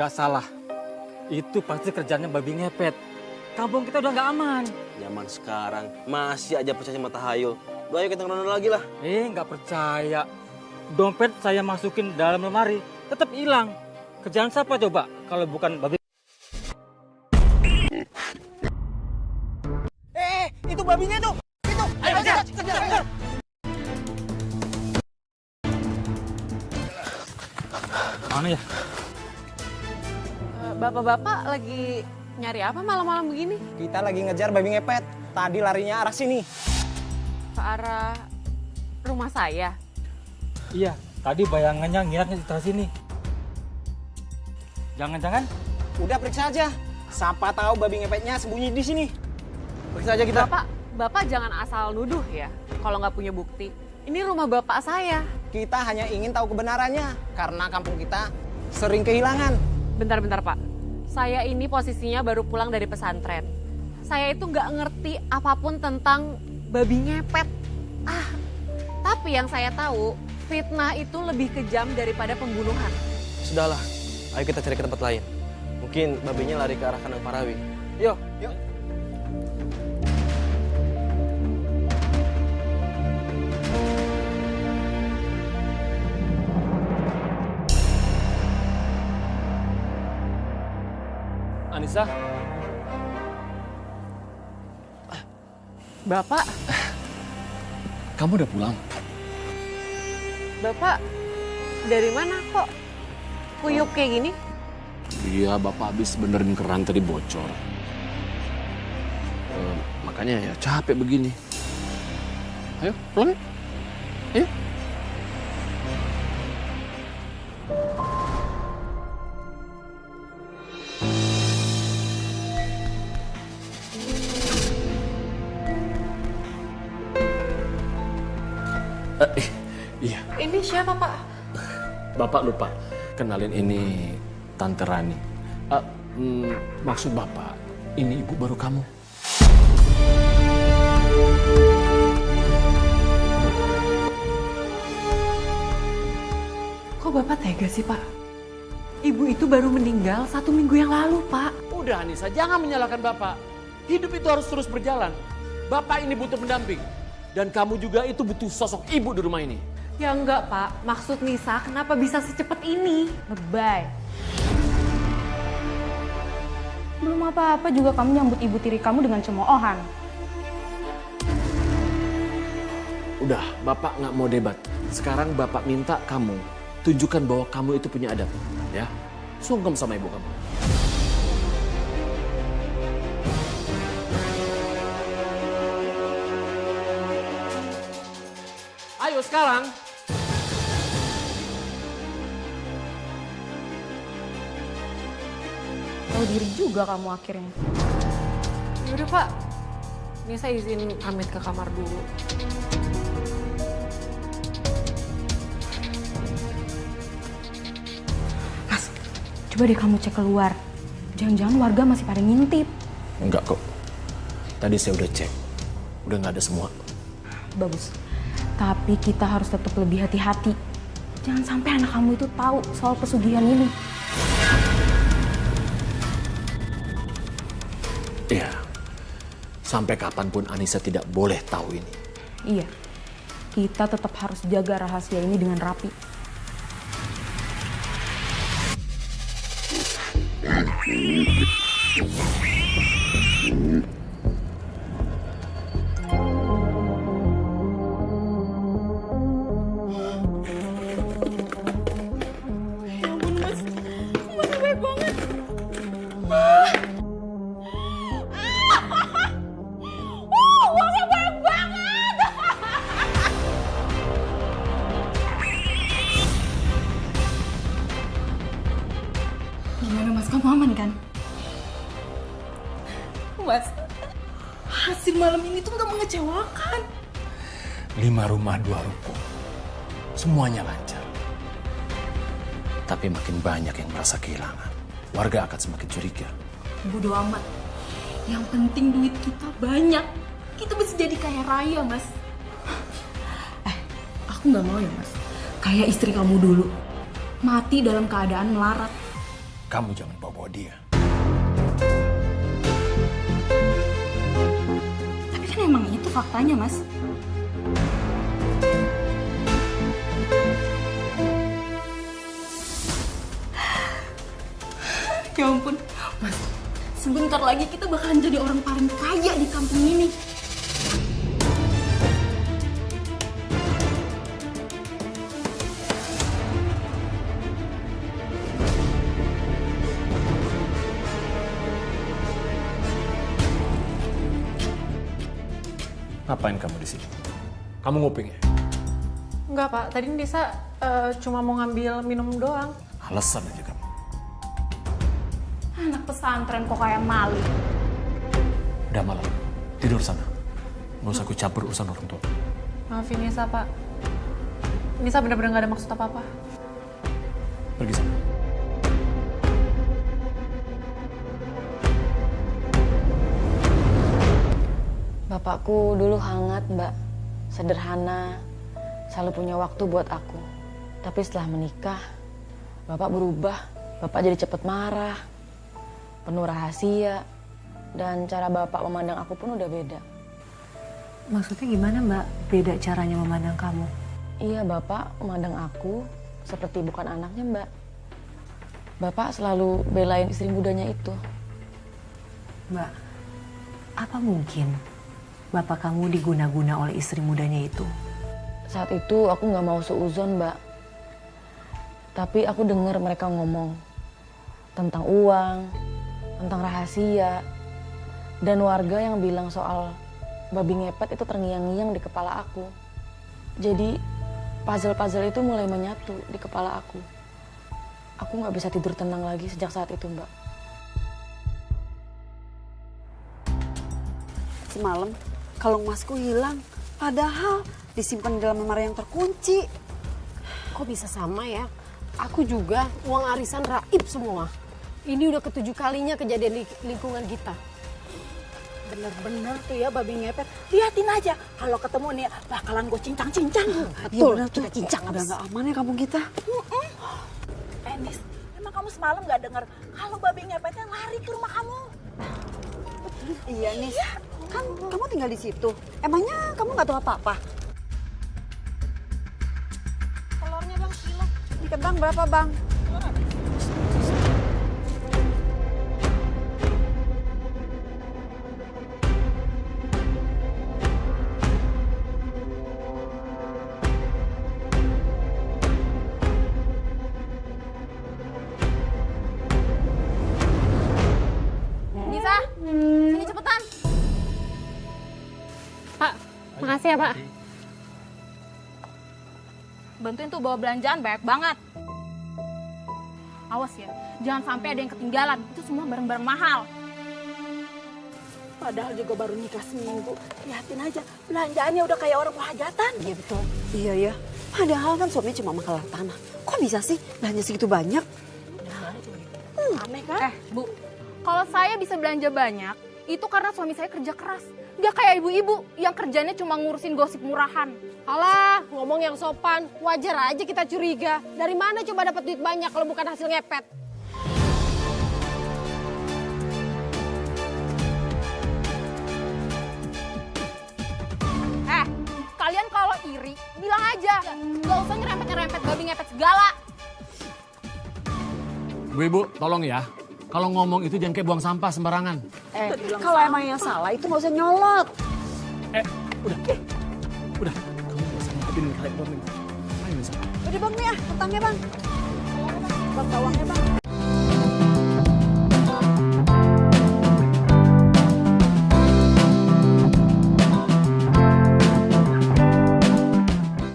Nggak salah. Itu pasti kerjanya babi ngepet. Kampung kita udah nggak aman. Zaman sekarang masih aja percaya sama tahayul. Udah ayo kita ngeronda lagi lah. Nggak percaya. Dompet saya masukin dalam lemari, tetap hilang. Kerjaan siapa coba kalau bukan babi? Itu babinya tuh. Itu. Ayo kejar. Mana ya? Bapak-bapak lagi nyari apa malam-malam begini? Kita lagi ngejar babi ngepet. Tadi larinya arah sini. Ke arah rumah saya. Iya, tadi bayangannya ngiratnya di sebelah sini. Jangan-jangan? Udah periksa aja. Siapa tahu babi ngepetnya sembunyi di sini. Periksa aja kita. Bapak jangan asal nuduh ya kalau nggak punya bukti. Ini rumah bapak saya. Kita hanya ingin tahu kebenarannya karena kampung kita sering kehilangan. Bentar Pak. Saya ini posisinya baru pulang dari pesantren. Saya itu nggak ngerti apapun tentang babi ngepet. Tapi yang saya tahu, fitnah itu lebih kejam daripada pembunuhan. Sudahlah, ayo kita cari ke tempat lain. Mungkin babinya lari ke arah kandang Parawi. Yuk. Anissa? Bapak, Kamu udah pulang? Bapak dari mana kok kuyup kayak gini? Iya, Bapak habis benerin keran tadi bocor. Makanya ya capek begini. Ayo, pulang. Ayo. Iya, Ini siapa Pak? Bapak lupa kenalin ini Tante Rani. Maksud Bapak, ini ibu baru kamu. Kok Bapak tega sih Pak? Ibu itu baru meninggal 1 minggu yang lalu Pak. Udah Anissa, jangan menyalahkan Bapak. Hidup itu harus terus berjalan. Bapak ini butuh pendamping. Dan kamu juga itu butuh sosok ibu di rumah ini. Ya enggak Pak, maksud Nisa kenapa bisa secepat ini? Lebay. Belum apa-apa juga kamu nyambut ibu tiri kamu dengan cemoohan. Udah, Bapak nggak mau debat. Sekarang Bapak minta kamu tunjukkan bahwa kamu itu punya adab. Ya, sungkem sama ibu kamu. Ayo sekarang. Tahu diri juga kamu akhirnya. Yaudah Pak, Nisa izin pamit ke kamar dulu. Mas, coba deh kamu cek keluar. Jangan-jangan warga masih pada ngintip. Enggak kok. Tadi saya udah cek. Udah nggak ada semua. Bagus. Tapi kita harus tetap lebih hati-hati. Jangan sampai anak kamu itu tahu soal pesugihan ini. Iya. Sampai kapanpun Anissa tidak boleh tahu ini. Iya. Kita tetap harus jaga rahasia ini dengan rapi. Gimana Mas, kamu aman kan? Mas, hasil malam ini tuh gak mengecewakan. 5 rumah 2 ruko. Semuanya lancar. Tapi makin banyak yang merasa kehilangan. Warga akan semakin curiga. Bodo amat. Yang penting duit kita banyak. Kita bisa jadi kaya raya, Mas. Aku gak mau ya, Mas. Kayak istri kamu dulu. Mati dalam keadaan melarat. kamu jangan bawa-bawa dia. Tapi kan emang itu faktanya, Mas. Ya ampun, Mas. Sebentar lagi kita bakalan jadi orang paling kaya di kampung ini. Ngapain kamu di sini? Kamu nguping ya? Enggak Pak, tadi Nisa cuma mau ngambil minum doang. Alasan aja kamu. Anak pesantren kok kayak maling. Udah malam, tidur sana. Nggak usah aku campur urusan orang tua. Maafin Nisa Pak. Nisa benar-benar gak ada maksud apa-apa. Pergi sana. Bapakku dulu hangat, Mbak. Sederhana, selalu punya waktu buat aku. Tapi setelah menikah, Bapak berubah. Bapak jadi cepat marah, penuh rahasia, dan cara Bapak memandang aku pun udah beda. Maksudnya gimana Mbak? Beda caranya memandang kamu? Iya, Bapak memandang aku seperti bukan anaknya, Mbak. Bapak selalu belain istri mudanya itu. Mbak, apa mungkin Bapak kamu diguna-guna oleh istri mudanya itu? Saat itu aku nggak mau seuzon, Mbak. Tapi aku dengar mereka ngomong tentang uang, tentang rahasia, dan warga yang bilang soal babi ngepet itu terngiang-ngiang di kepala aku. Jadi puzzle-puzzle itu mulai menyatu di kepala aku. Aku nggak bisa tidur tenang lagi sejak saat itu, Mbak. Semalam kalung emasku hilang, padahal disimpan di dalam lemari yang terkunci. Kok bisa sama ya? Aku juga uang arisan raib semua. Ini udah ke-7 kalinya kejadian di lingkungan kita. Bener-bener tuh ya babi ngepet. Liatin aja, kalau ketemu nih bakalan gue cincang-cincang. Betul, kita cincang. Udah gak aman ya kampung kita. Nis, emang kamu semalam gak dengar kalau babi ngepetnya lari ke rumah kamu? Iya nih, kan kamu tinggal di situ. Emangnya kamu gak tahu apa-apa? Telurnya bang kilo. Ikan bang berapa bang? Nisa, sini cepetan. Pak, makasih ya Pak. Bantuin tuh bawa belanjaan banyak banget. Awas ya, jangan sampai ada yang ketinggalan. Itu semua barang-barang mahal. Padahal juga baru nikah seminggu. Lihatin aja, belanjaannya udah kayak orang hajatan. Iya betul. Iya ya. Padahal kan suaminya cuma makalah tanah. Kok bisa sih belanja segitu banyak? Aneh kan? Bu, kalau saya bisa belanja banyak, itu karena suami saya kerja keras. Nggak kayak ibu-ibu yang kerjanya cuma ngurusin gosip murahan. Alah, ngomong yang sopan. Wajar aja kita curiga. Dari mana coba dapat duit banyak kalau bukan hasil ngepet? Kalian kalau iri, bilang aja. Nggak usah nyerempet-nyerempet babi ngepet segala. Ibu, tolong ya. Kalau ngomong itu jangan kayak buang sampah sembarangan. Kalau emang yang salah itu nggak usah nyolot. Udah. Kamu nggak usah ngadepin kalian doang. Ayo, Nisa. Udah bang nih ya, utangnya bang. Bang bawangnya bang.